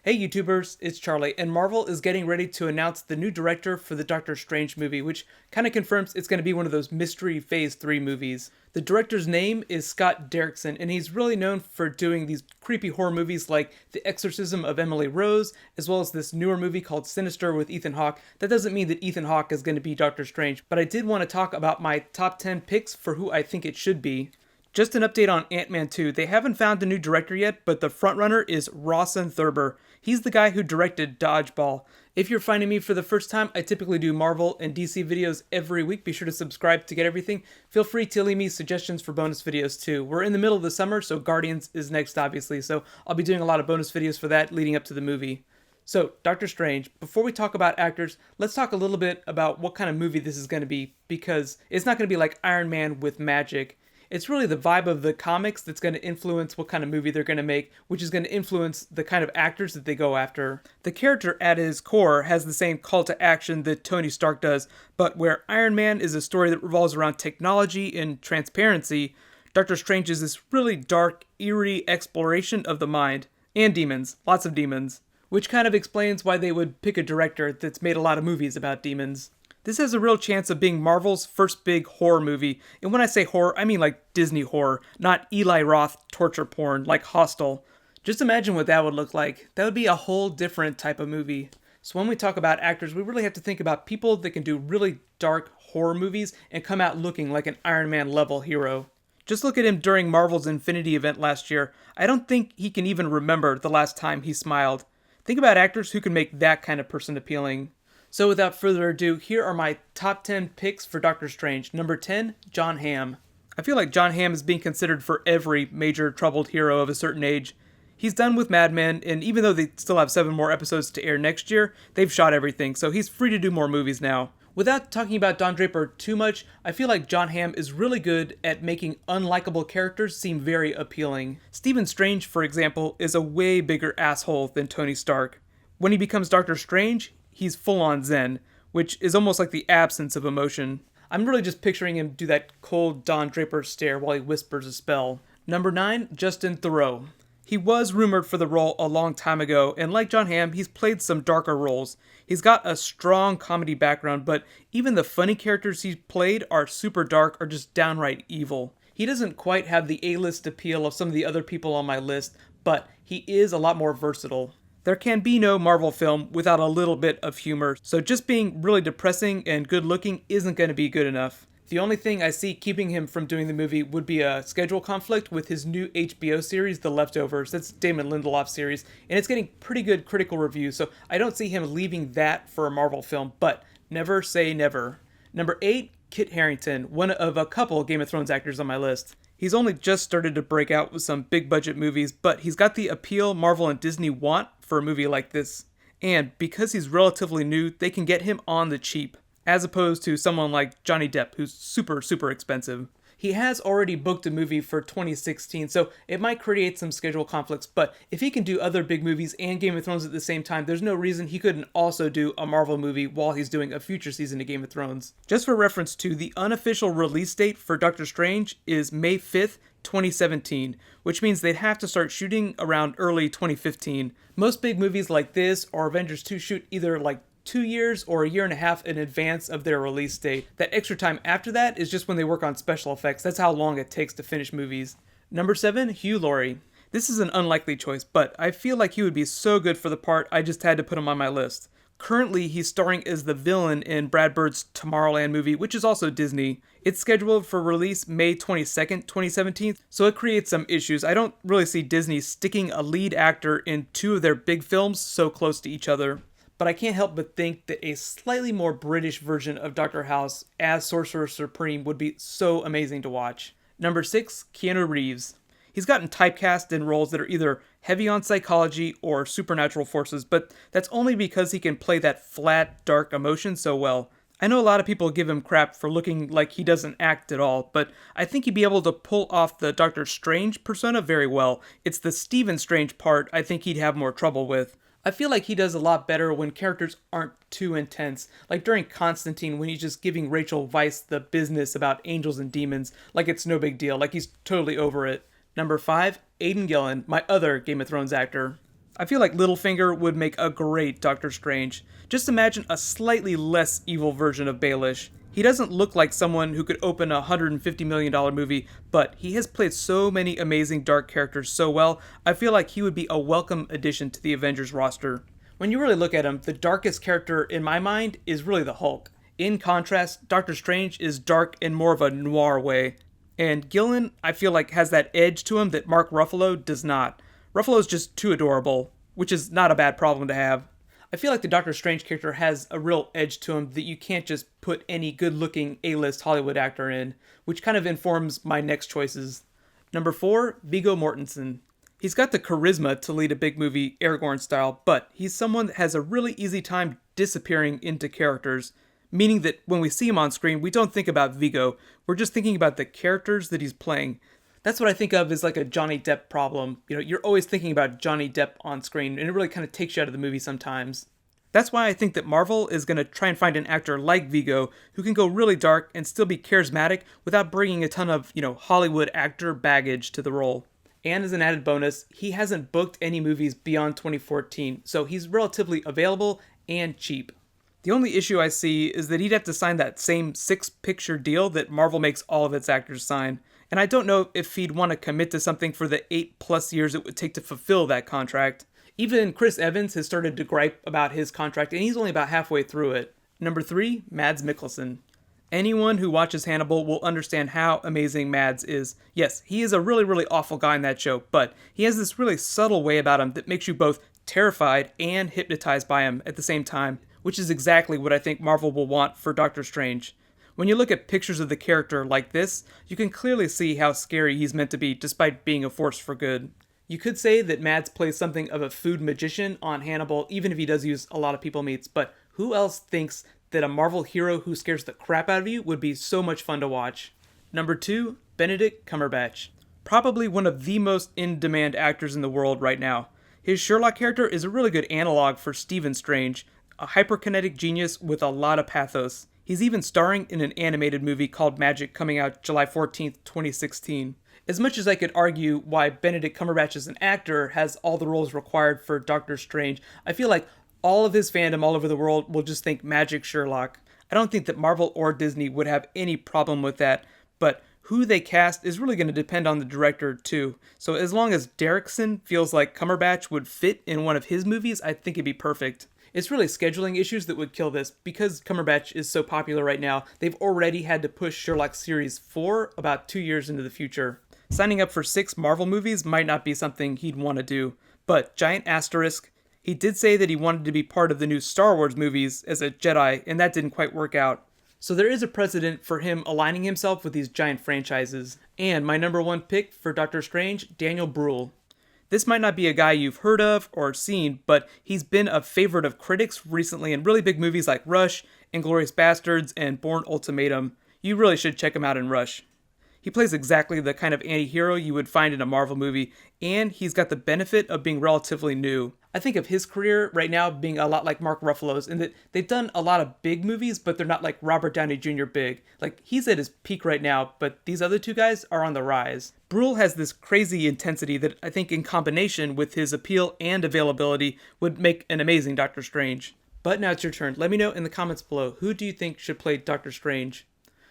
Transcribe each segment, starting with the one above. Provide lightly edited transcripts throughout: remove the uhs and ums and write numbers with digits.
Hey YouTubers, it's Charlie, and Marvel is getting ready to announce the new director for the Doctor Strange movie, which kind of confirms it's going to be one of those mystery Phase 3 movies. The director's name is Scott Derrickson, and he's really known for doing these creepy horror movies like The Exorcism of Emily Rose, as well as this newer movie called Sinister with Ethan Hawke. That doesn't mean that Ethan Hawke is going to be Doctor Strange, but I did want to talk about my top 10 picks for who I think it should be. Just an update on Ant-Man 2. They haven't found a new director yet, but the frontrunner is Rawson Thurber. He's the guy who directed Dodgeball. If you're finding me for the first time, I typically do Marvel and DC videos every week. Be sure to subscribe to get everything. Feel free to leave me suggestions for bonus videos too. We're in the middle of the summer, so Guardians is next obviously, so I'll be doing a lot of bonus videos for that leading up to the movie. So, Doctor Strange, before we talk about actors, let's talk a little bit about what kind of movie this is going to be, because it's not going to be like Iron Man with magic. It's really the vibe of the comics that's going to influence what kind of movie they're going to make, which is going to influence the kind of actors that they go after. The character at his core has the same call to action that Tony Stark does, but where Iron Man is a story that revolves around technology and transparency, Doctor Strange is this really dark, eerie exploration of the mind. And demons. Lots of demons. Which kind of explains why they would pick a director that's made a lot of movies about demons. This has a real chance of being Marvel's first big horror movie, and when I say horror, I mean like Disney horror, not Eli Roth torture porn like Hostel. Just imagine what that would look like. That would be a whole different type of movie. So when we talk about actors, we really have to think about people that can do really dark horror movies and come out looking like an Iron Man level hero. Just look at him during Marvel's Infinity event last year. I don't think he can even remember the last time he smiled. Think about actors who can make that kind of person appealing. So without further ado, here are my top 10 picks for Doctor Strange. Number 10, Jon Hamm. I feel like Jon Hamm is being considered for every major troubled hero of a certain age. He's done with Mad Men, and even though they still have 7 more episodes to air next year, they've shot everything, so he's free to do more movies now. Without talking about Don Draper too much, I feel like Jon Hamm is really good at making unlikable characters seem very appealing. Stephen Strange, for example, is a way bigger asshole than Tony Stark. When he becomes Doctor Strange, he's full-on zen, which is almost like the absence of emotion. I'm really just picturing him do that cold Don Draper stare while he whispers a spell. Number 9, Justin Theroux. He was rumored for the role a long time ago, and like Jon Hamm, he's played some darker roles. He's got a strong comedy background, but even the funny characters he's played are super dark or just downright evil. He doesn't quite have the A-list appeal of some of the other people on my list, but he is a lot more versatile. There can be no Marvel film without a little bit of humor, so just being really depressing and good looking isn't going to be good enough. The only thing I see keeping him from doing the movie would be a schedule conflict with his new HBO series, The Leftovers. That's Damon Lindelof's series, and it's getting pretty good critical reviews, so I don't see him leaving that for a Marvel film, but never say never. Number 8, Kit Harington, one of a couple Game of Thrones actors on my list. He's only just started to break out with some big budget movies, but he's got the appeal Marvel and Disney want for a movie like this. And because he's relatively new, they can get him on the cheap, as opposed to someone like Johnny Depp, who's super expensive. He has already booked a movie for 2016, so it might create some schedule conflicts, but if he can do other big movies and Game of Thrones at the same time, there's no reason he couldn't also do a Marvel movie while he's doing a future season of Game of Thrones. Just for reference too, the unofficial release date for Doctor Strange is May 5th, 2017, which means they'd have to start shooting around early 2015. Most big movies like this or Avengers 2 shoot either like 2 years or a year and a half in advance of their release date. That extra time after that is just when they work on special effects. That's how long it takes to finish movies. Number 7, Hugh Laurie. This is an unlikely choice, but I feel like he would be so good for the part I just had to put him on my list. Currently, he's starring as the villain in Brad Bird's Tomorrowland movie, which is also Disney. It's scheduled for release May 22nd, 2017, so it creates some issues. I don't really see Disney sticking a lead actor in 2 of their big films so close to each other. But I can't help but think that a slightly more British version of Dr. House as Sorcerer Supreme would be so amazing to watch. Number 6, Keanu Reeves. He's gotten typecast in roles that are either heavy on psychology or supernatural forces, but that's only because he can play that flat, dark emotion so well. I know a lot of people give him crap for looking like he doesn't act at all, but I think he'd be able to pull off the Doctor Strange persona very well. It's the Stephen Strange part I think he'd have more trouble with. I feel like he does a lot better when characters aren't too intense, like during Constantine when he's just giving Rachel Weisz the business about angels and demons, like it's no big deal, like he's totally over it. Number 5, Aidan Gillen, my other Game of Thrones actor. I feel like Littlefinger would make a great Doctor Strange. Just imagine a slightly less evil version of Baelish. He doesn't look like someone who could open a $150 million movie, but he has played so many amazing dark characters so well, I feel like he would be a welcome addition to the Avengers roster. When you really look at him, the darkest character in my mind is really the Hulk. In contrast, Doctor Strange is dark in more of a noir way. And Gillen, I feel like, has that edge to him that Mark Ruffalo does not. Ruffalo's just too adorable, which is not a bad problem to have. I feel like the Doctor Strange character has a real edge to him that you can't just put any good-looking A-list Hollywood actor in, which kind of informs my next choices. Number 4, Viggo Mortensen. He's got the charisma to lead a big movie Aragorn style, but he's someone that has a really easy time disappearing into characters, meaning that when we see him on screen, we don't think about Viggo, we're just thinking about the characters that he's playing. That's what I think of as like a Johnny Depp problem. You know, you're always thinking about Johnny Depp on screen, and it really kind of takes you out of the movie sometimes. That's why I think that Marvel is going to try and find an actor like Viggo who can go really dark and still be charismatic without bringing a ton of, Hollywood actor baggage to the role. And as an added bonus, he hasn't booked any movies beyond 2014, so he's relatively available and cheap. The only issue I see is that he'd have to sign that same 6-picture deal that Marvel makes all of its actors sign. And I don't know if he'd want to commit to something for the 8+ years it would take to fulfill that contract. Even Chris Evans has started to gripe about his contract, and he's only about halfway through it. Number 3, Mads Mikkelsen. Anyone who watches Hannibal will understand how amazing Mads is. Yes, he is a really, really awful guy in that show, but he has this really subtle way about him that makes you both terrified and hypnotized by him at the same time, which is exactly what I think Marvel will want for Doctor Strange. When you look at pictures of the character like this, you can clearly see how scary he's meant to be despite being a force for good. You could say that Mads plays something of a food magician on Hannibal, even if he does use a lot of people meats, but who else thinks that a Marvel hero who scares the crap out of you would be so much fun to watch? Number 2, Benedict Cumberbatch. Probably one of the most in-demand actors in the world right now. His Sherlock character is a really good analog for Stephen Strange, a hyperkinetic genius with a lot of pathos. He's even starring in an animated movie called Magic coming out July 14th, 2016. As much as I could argue why Benedict Cumberbatch as an actor has all the roles required for Doctor Strange, I feel like all of his fandom all over the world will just think Magic Sherlock. I don't think that Marvel or Disney would have any problem with that, but who they cast is really going to depend on the director too. So as long as Derrickson feels like Cumberbatch would fit in one of his movies, I think it'd be perfect. It's really scheduling issues that would kill this. Because Cumberbatch is so popular right now, they've already had to push Sherlock Series 4 about 2 years into the future. Signing up for 6 Marvel movies might not be something he'd want to do, but giant asterisk, he did say that he wanted to be part of the new Star Wars movies as a Jedi, and that didn't quite work out. So there is a precedent for him aligning himself with these giant franchises. And my number 1 pick for Doctor Strange, Daniel Bruhl. This might not be a guy you've heard of or seen, but he's been a favorite of critics recently in really big movies like Rush, Inglourious Basterds, and Bourne Ultimatum. You really should check him out in Rush. He plays exactly the kind of anti-hero you would find in a Marvel movie, and he's got the benefit of being relatively new. I think of his career right now being a lot like Mark Ruffalo's in that they've done a lot of big movies, but they're not like Robert Downey Jr. big. Like, he's at his peak right now, but these other 2 guys are on the rise. Bruhl has this crazy intensity that I think in combination with his appeal and availability would make an amazing Doctor Strange. But now it's your turn. Let me know in the comments below, who do you think should play Doctor Strange?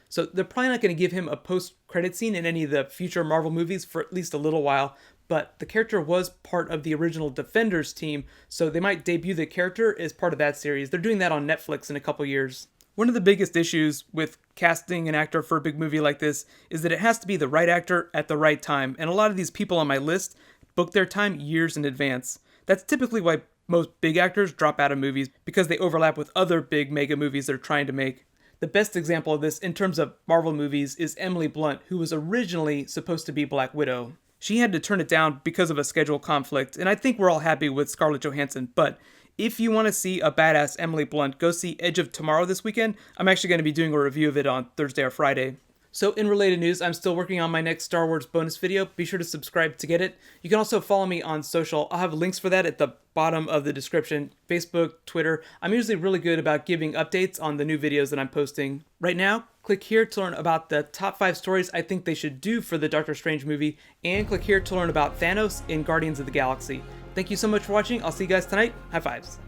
So they're probably not going to give him a post-credit scene in any of the future Marvel movies for at least a little while, but the character was part of the original Defenders team, so they might debut the character as part of that series. They're doing that on Netflix in a couple years. One of the biggest issues with casting an actor for a big movie like this is that it has to be the right actor at the right time, and a lot of these people on my list book their time years in advance. That's typically why most big actors drop out of movies, because they overlap with other big mega movies they're trying to make. The best example of this in terms of Marvel movies is Emily Blunt, who was originally supposed to be Black Widow. She had to turn it down because of a schedule conflict, and I think we're all happy with Scarlett Johansson, but if you want to see a badass Emily Blunt, go see Edge of Tomorrow this weekend. I'm actually going to be doing a review of it on Thursday or Friday. So in related news, I'm still working on my next Star Wars bonus video. Be sure to subscribe to get it. You can also follow me on social. I'll have links for that at the bottom of the description. Facebook, Twitter. I'm usually really good about giving updates on the new videos that I'm posting. Right now, click here to learn about the top 5 stories I think they should do for the Doctor Strange movie, and click here to learn about Thanos in Guardians of the Galaxy. Thank you so much for watching. I'll see you guys tonight. High fives.